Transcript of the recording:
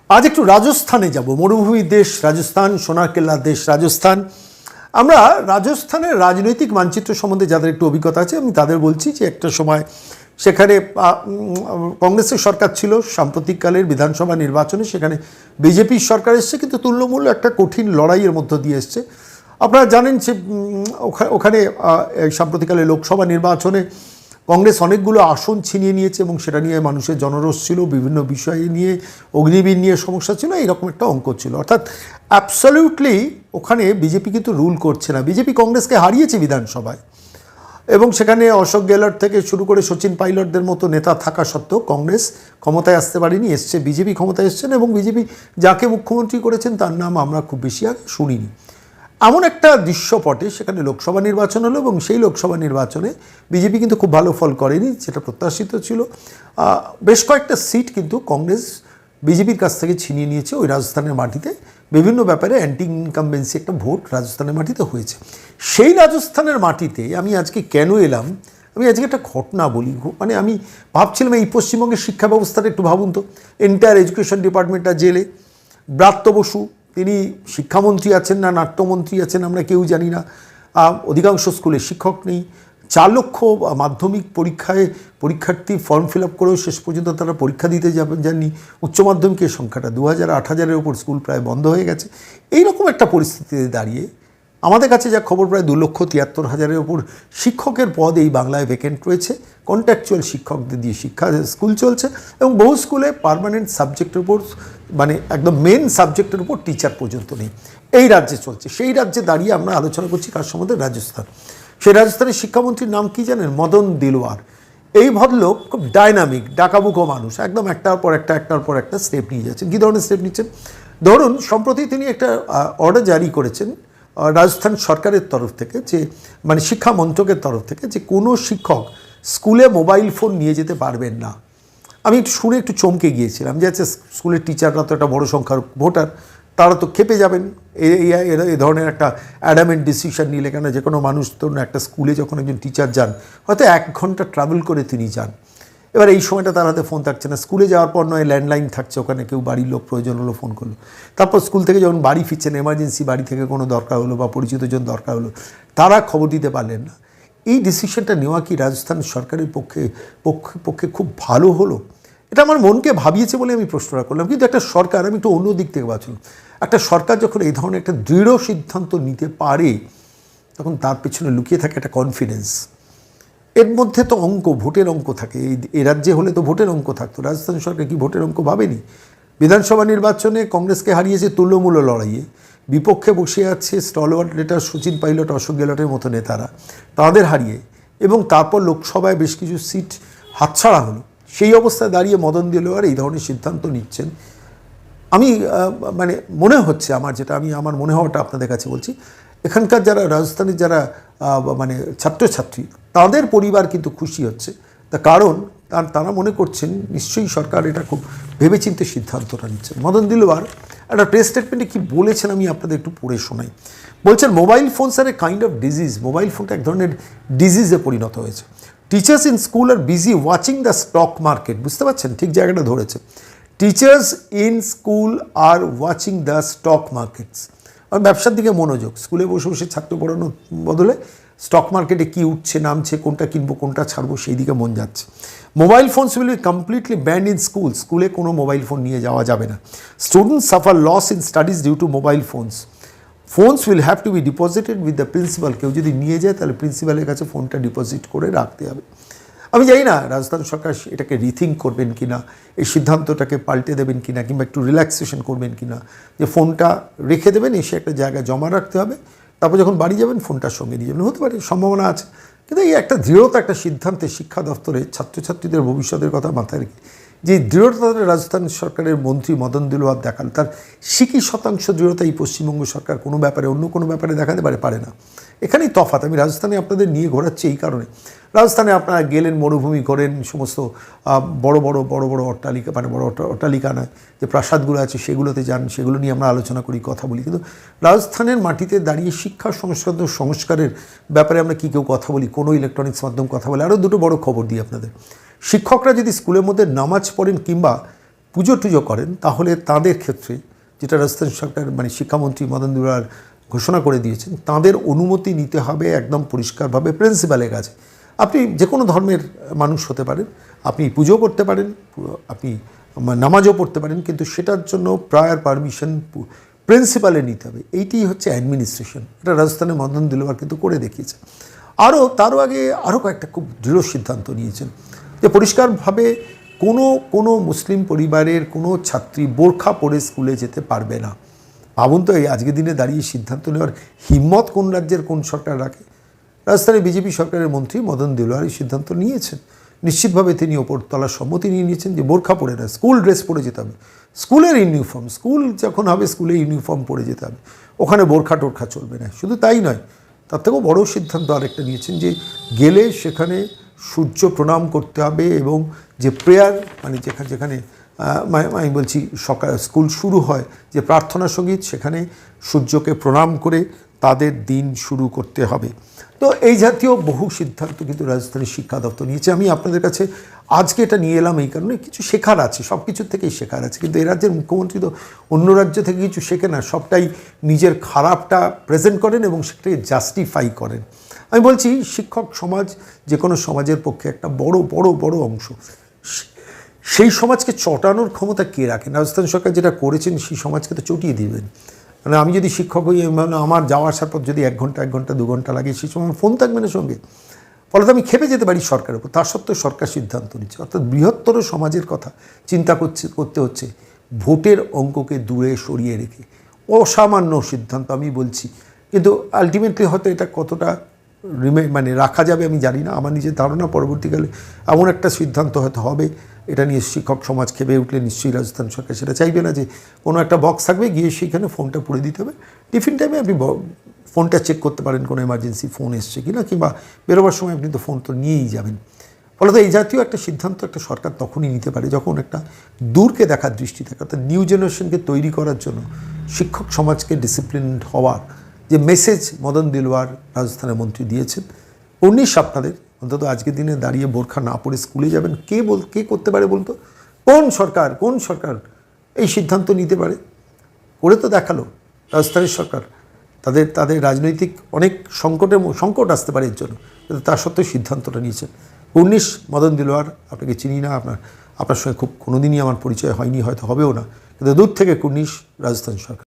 আজ একটু রাজস্থানে যাব। মরুভূমির দেশ রাজস্থান, সোনার কেল্লার দেশ রাজস্থান। আমরা রাজস্থানের রাজনৈতিক মানচিত্র সম্বন্ধে যাদের একটু অভিজ্ঞতা আছে আমি তাদের বলছি যে একটা সময় সেখানে কংগ্রেসের সরকার ছিল, সাম্প্রতিককালের বিধানসভা নির্বাচনে সেখানে বিজেপির সরকার এসছে, কিন্তু তুল্যমূল্য একটা কঠিন লড়াইয়ের মধ্য দিয়ে এসছে। আপনারা জানেন যে ওখানে সাম্প্রতিককালে লোকসভা নির্বাচনে কংগ্রেস অনেকগুলো আসন ছিনিয়ে নিয়েছে এবং সেটা নিয়ে মানুষের জনরোষ ছিল, বিভিন্ন বিষয় নিয়ে অগ্নিবীর নিয়ে সমস্যা ছিল, এইরকম একটা অঙ্ক ছিল। অর্থাৎ অ্যাবসলিউটলি ওখানে বিজেপি কিন্তু রুল করছে না। বিজেপি কংগ্রেসকে হারিয়েছে বিধানসভায় এবং সেখানে অশোক গেহলট থেকে শুরু করে সচিন পাইলটদের মতো নেতা থাকা সত্ত্বেও কংগ্রেস ক্ষমতায় আসতে পারেনি। এসছে বিজেপি, ক্ষমতায় এসছেন এবং বিজেপি যাকে মুখ্যমন্ত্রী করেছেন তার নাম আমরা খুব বেশি আগে শুনিনি। এমন একটা দৃশ্যপটে সেখানে লোকসভা নির্বাচন হলো এবং সেই লোকসভা নির্বাচনে বিজেপি কিন্তু খুব ভালো ফল করেনি, যেটা প্রত্যাশিত ছিল। বেশ কয়েকটা সিট কিন্তু কংগ্রেস বিজেপির কাছ থেকে ছিনিয়ে নিয়েছে ওই রাজস্থানের মাটিতে। বিভিন্ন ব্যাপারে অ্যান্টি ইনকামবেন্সি একটা ভোট রাজস্থানের মাটিতে হয়েছে। সেই রাজস্থানের মাটিতে আমি আজকে কেন এলাম, আমি আজকে একটা ঘটনা বলি। মানে আমি ভাবছিলাম এই পশ্চিমবঙ্গের শিক্ষা ব্যবস্থাটা একটু ভাবুন তো। এন্টায়ার এডুকেশন ডিপার্টমেন্টটা জেলে। ব্রাত্য বসু তিনি শিক্ষামন্ত্রী আছেন না নাট্যমন্ত্রী আছেন আমরা কেউ জানি না। অধিকাংশ স্কুলে শিক্ষক নেই। 4 লক্ষ মাধ্যমিক পরীক্ষার্থী ফর্ম ফিল আপ করেও শেষ পর্যন্ত তারা পরীক্ষা দিতে যাননি। উচ্চ মাধ্যমিকের সংখ্যাটা 2000 8000-এর ওপর স্কুল প্রায় বন্ধ হয়ে গেছে। এইরকম একটা পরিস্থিতিতে দাঁড়িয়ে আমাদের কাছে যা খবর প্রায় 2,73,000-এর ওপর শিক্ষকের পদ এই বাংলায় ভ্যাকেন্ট রয়েছে। কন্ট্রাকচুয়াল শিক্ষকদের দিয়ে স্কুল চলছে এবং বহু স্কুলে পার্মানেন্ট সাবজেক্টের উপর, মানে একদম মেন সাবজেক্টের উপর টিচার পর্যন্ত নেই। এই রাজ্যে চলছে। সেই রাজ্যে দাঁড়িয়ে আমরা আলোচনা করছি কার সম্বন্ধে? রাজস্থান। সেই রাজস্থানের শিক্ষামন্ত্রীর নাম কি জানেন? মদন দিলওয়ার। এই ভদ্রলোক খুব ডাইনামিক, ডাকাবুকো মানুষ, একদম একটার পর একটা স্টেপ নিয়ে যাচ্ছেন। কী ধরনের স্টেপ নিচ্ছেন? ধরুন সম্প্রতি তিনি একটা অর্ডার জারি করেছেন রাজস্থান সরকারের তরফ থেকে, যে মানে শিক্ষা মন্ত্রকের তরফ থেকে, যে কোনো শিক্ষক স্কুলে মোবাইল ফোন নিয়ে যেতে পারবেন না। আমি একটু শুনে একটু চমকে গিয়েছিলাম যে আচ্ছা, স্কুলের টিচাররা তো একটা বড় সংখ্যার ভোটার, তারা তো খেপে যাবেন এই ধরনের একটা অ্যাডামেন্ট ডিসিশন নিলে। কেন যে কোনো মানুষ তো একটা স্কুলে যখন একজন টিচার যান, হয়তো 1 ঘন্টা ট্রাভেল করে তিনি যান। এবার এই সময়টা তার হাতে ফোন থাকছে না। স্কুলে যাওয়ার পর নয় ল্যান্ডলাইন থাকছে, ওখানে কেউ বাড়ির লোক প্রয়োজন হলো ফোন করলো। তারপর স্কুল থেকে যখন বাড়ি ফিরছেন, এমার্জেন্সি বাড়ি থেকে কোনো দরকার হলো বা পরিচিতজন দরকার হলো, তারা খবর দিতে পারলেন না। এই ডিসিশনটা নেওয়া কি রাজস্থান সরকারের পক্ষে খুব ভালো হলো? এটা আমার মনকে ভাবিয়েছে বলে আমি প্রশ্নটা করলাম। কিন্তু একটা সরকার, আমি একটু অন্য দিক থেকে ভাবছিলাম, একটা সরকার যখন এই ধরনের একটা দৃঢ় সিদ্ধান্ত নিতে পারে তখন তার পেছনে লুকিয়ে থাকে একটা কনফিডেন্স। এর মধ্যে তো অঙ্ক, ভোটের অঙ্ক থাকে। এই রাজ্যে হলে তো ভোটের অঙ্ক থাকতো। রাজস্থান সরকার কি ভোটের অঙ্ক ভাবেনি? বিধানসভা নির্বাচনে কংগ্রেসকে হারিয়েছে তুল্যমূল্য লড়াইয়ে। বিপক্ষে বসে আছে স্টলওয়ার্ড নেতা সচিন পাইলট, অশোক গেহলটের মতো নেতারা, তাদের হারিয়ে, এবং তারপর লোকসভায় বেশ কিছু সিট হাতছাড়া হলো। সেই অবস্থায় দাঁড়িয়ে মদন দিলওয়ার এই ধরনের সিদ্ধান্ত নিচ্ছেন। আমি মানে মনে হচ্ছে আমার মনে হওয়াটা আপনাদের কাছে বলছি, এখানকার যারা রাজস্থানের যারা মানে ছাত্রছাত্রী, তাদের পরিবার কিন্তু খুশি হচ্ছে। তার কারণ তারা মনে করছেন নিশ্চয়ই সরকার এটা খুব ভেবেচিন্তে সিদ্ধান্তটা নিচ্ছেন। মদন দিলওয়ার একটা প্রেস স্টেটমেন্টে কী বলেছেন আমি আপনাদের একটু পড়ে শোনাই। বলছেন, mobile phones are a kind of disease. Mobile ফোনটা এক ধরনের ডিজিজে পরিণত হয়েছে। Teachers in school are busy watching the stock market. বুঝতে পারছেন? ঠিক জায়গাটা ধরেছে। Teachers in school are watching the stock markets. আর ব্যবসার দিকে মনোযোগ। স্কুলে বসে বসে ছাত্র পড়ানোর বদলে স্টক মার্কেটে কী উঠছে নামছে, কোনটা কিনবো কোনটা ছাড়বো, সেই দিকে মন যাচ্ছে। Mobile phones will be completely banned in school. স্কুলে কোনো মোবাইল ফোন নিয়ে যাওয়া যাবে না। Students suffer loss in studies due to mobile phones. Phones will have to be deposited with the principal. কেউ যদি নিয়ে যায় তাহলে প্রিন্সিপালের কাছে ফোনটা ডিপোজিট করে রাখতে হবে। আমি জানি না রাজস্থান সরকার এটাকে রিথিঙ্ক করবেন কি না, এই সিদ্ধান্তটাকে পাল্টে দেবেন কি না, কিংবা একটু রিল্যাক্সেশন করবেন কি না, যে ফোনটা রেখে দেবেন, এসে একটা জায়গায় জমা রাখতে হবে, তারপর যখন বাড়ি যাবেন ফোনটার সঙ্গে নিয়ে যাবেন। হতে পারে, সম্ভাবনা আছে। কিন্তু এই একটা দৃঢ়তা, একটা সিদ্ধান্তে শিক্ষা দপ্তরে ছাত্রছাত্রীদের ভবিষ্যতের কথা মাথায় রেখে যে দৃঢ়তা রাজস্থান সরকারের মন্ত্রী মদন দিলওয়ার দেখান, তার 80% দৃঢ়তা এই পশ্চিমবঙ্গ সরকার কোনো ব্যাপারে, অন্য কোনো ব্যাপারে দেখাতে পারে না। এখানেই তফাৎ। আমি রাজস্থানে আপনাদের নিয়ে ঘোরাচ্ছি এই কারণে। রাজস্থানে আপনারা গেলেন, মরুভূমি করেন, সমস্ত বড় বড় অট্টালিকা, মানে বড় অট্টালিকা নয়, যে প্রাসাদগুলো আছে সেগুলোতে যান, সেগুলো নিয়ে আমরা আলোচনা করি, কথা বলি। কিন্তু রাজস্থানের মাটিতে দাঁড়িয়ে শিক্ষা সংস্কারের ব্যাপারে আমরা কেউ কথা বলি, কোনো ইলেকট্রনিক্স মাধ্যম কথা বলে। আরও দুটো বড় খবর দিই আপনাদের। শিক্ষকরা যদি স্কুলের মধ্যে নামাজ পড়েন কিংবা পুজো টুজো করেন তাহলে তাদের ক্ষেত্রে, যেটা রাজস্থান সরকার মানে শিক্ষামন্ত্রী মদন দিলওয়ার ঘোষণা করে দিয়েছেন, তাদের অনুমতি নিতে হবে একদম পরিষ্কারভাবে প্রিন্সিপালের কাছে। আপনি যে কোনো ধর্মের মানুষ হতে পারেন, আপনি পুজো করতে পারেন, আপনি নামাজও পড়তে পারেন, কিন্তু সেটার জন্য প্রায়ার পারমিশন প্রিন্সিপালে নিতে হবে। এইটি হচ্ছে অ্যাডমিনিস্ট্রেশন। এটা রাজস্থানের মদন দিলওয়ার কিন্তু করে দেখিয়েছে। তারও আগে আরও কয়েকটা খুব দৃঢ় সিদ্ধান্ত নিয়েছেন যে পরিষ্কারভাবে কোনো মুসলিম পরিবারের কোনো ছাত্রী বোরখা পরে স্কুলে যেতে পারবে না। ভাবুন তো, এই আজকের দিনে দাঁড়িয়ে সিদ্ধান্ত নেওয়ার হিম্মত কোন রাজ্যের কোন সরকার রাখে? রাজস্থানের বিজেপি সরকারের মন্ত্রী মদন দিলওয়ার এই সিদ্ধান্ত নিয়েছেন। নিশ্চিতভাবে তিনি ওপরতলার সম্মতি নিয়ে নিয়েছেন যে বোরখা পরে না, স্কুল ড্রেস পরে যেতে হবে, স্কুলের ইউনিফর্ম, স্কুল যখন হবে স্কুলে ইউনিফর্ম পরে যেতে হবে, ওখানে বোরখা টোরখা চলবে না। শুধু তাই নয়, তার থেকেও বড় সিদ্ধান্ত আরেকটা নিয়েছেন যে গেলে সেখানে সূর্য প্রণাম করতে হবে, এবং যে প্রেয়ার মানে যেখানে আমি বলছি সকাল স্কুল শুরু হয় যে প্রার্থনা সঙ্গীত, সেখানে সূর্যকে প্রণাম করে তাদের দিন শুরু করতে হবে। তো এই জাতীয় বহু সিদ্ধান্ত কিন্তু রাজস্থানের শিক্ষা দপ্তর নিয়েছে। আমি আপনাদের কাছে আজকে এটা নিয়ে এলাম এই কারণে, কিছু শেখার আছে, সব কিছুর থেকেই শেখার আছে। কিন্তু এই রাজ্যের মুখ্যমন্ত্রী তো অন্য রাজ্য থেকে কিছু শেখে না, সবটাই নিজের খারাপটা প্রেজেন্ট করেন এবং সেটাকে জাস্টিফাই করেন। আমি বলছি শিক্ষক সমাজ যে কোনো সমাজের পক্ষে একটা বড় বড় বড় অংশ। সেই সমাজকে চটানোর ক্ষমতা কে রাখেন? রাজস্থান সরকার যেটা করেছেন, সেই সমাজকে তো চটিয়ে দিবেন। মানে আমি যদি শিক্ষক হই, আমার যাওয়া আসার পর যদি 1 ঘন্টা 2 ঘন্টা লাগে, সেই সময় আমার ফোন থাকবে না সঙ্গে, ফলে তো আমি খেপে যেতে পারি সরকারের উপর। তার সত্ত্বেও সরকার সিদ্ধান্ত নিচ্ছে। অর্থাৎ বৃহত্তর সমাজের কথা চিন্তা করতে হচ্ছে ভোটের অঙ্ককে দূরে সরিয়ে রেখে। অসামান্য সিদ্ধান্ত আমি বলছি, কিন্তু আলটিমেটলি হয়তো এটা কতটা মানে রাখা যাবে আমি জানি না। আমার নিজের ধারণা পরবর্তীকালে এমন একটা সিদ্ধান্ত হয়তো হবে, এটা নিয়ে শিক্ষক সমাজ খেপে উঠলে নিশ্চয়ই রাজস্থান সরকার সেটা চাইবে না যে কোনো একটা বক্স থাকবে, গিয়ে সেইখানে ফোনটা পুড়ে দিতে হবে। টিফিন টাইমে আপনি ফোনটা চেক করতে পারেন কোনো এমার্জেন্সি ফোন এসছে কিনা, কিংবা বেরোবার সময় আপনি তো ফোন তো নিয়েই যাবেন। ফলত এই জাতীয় একটা সিদ্ধান্ত একটা সরকার তখনই নিতে পারে যখন একটা দূরকে দেখার দৃষ্টি থাকে। অর্থাৎ নিউ জেনারেশনকে তৈরি করার জন্য শিক্ষক সমাজকে ডিসিপ্লিনড হওয়ার যে মেসেজ মদন দিলওয়ার রাজস্থানের মন্ত্রী দিয়েছেন, 19 আপনাদের অন্তত আজকের দিনে দাঁড়িয়ে বোরখা না পরে স্কুলে যাবেন কে করতে পারে বলতো? কোন সরকার এই সিদ্ধান্ত নিতে পারে? করে তো দেখালো রাজস্থানের সরকার। তাদের রাজনৈতিক অনেক সংকট আসতে পারে এর জন্য, কিন্তু তার সত্ত্বেও সিদ্ধান্তটা নিয়েছেন। 19 মদন দিলওয়ার, আপনাকে চিনি না, আপনার সঙ্গে খুব কোনোদিনই আমার পরিচয় হয়নি, হয়তো হবেও না, কিন্তু দূর থেকে 19 রাজস্থান সরকার।